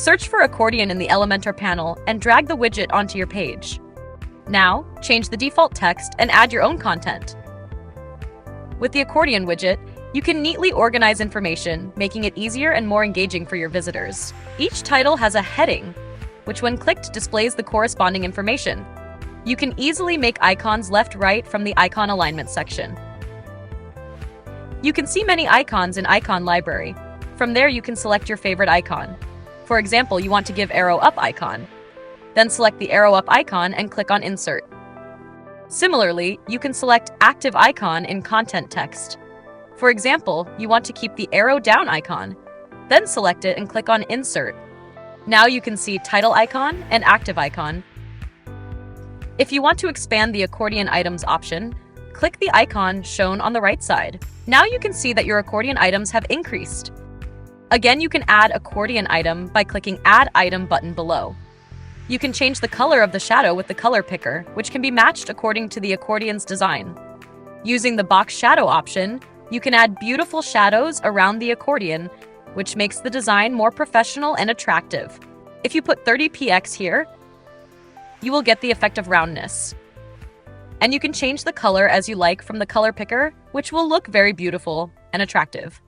Search for Accordion in the Elementor panel and drag the widget onto your page. Now, change the default text and add your own content. With the Accordion widget, you can neatly organize information, making it easier and more engaging for your visitors. Each title has a heading, which when clicked displays the corresponding information. You can easily make icons left-right from the icon alignment section. You can see many icons in Icon Library. From there, you can select your favorite icon. For example, you want to give arrow up icon. Then select the arrow up icon and click on Insert. Similarly, you can select Active Icon in content text. For example, you want to keep the arrow down icon. Then select it and click on Insert. Now you can see Title Icon and Active Icon. If you want to expand the Accordion items option, click the icon shown on the right side. Now you can see that your Accordion items have increased. Again, you can add Accordion item by clicking Add Item button below. You can change the color of the shadow with the color picker, which can be matched according to the accordion's design. Using the box shadow option, you can add beautiful shadows around the accordion, which makes the design more professional and attractive. If you put 30px here, you will get the effect of roundness. And you can change the color as you like from the color picker, which will look very beautiful and attractive.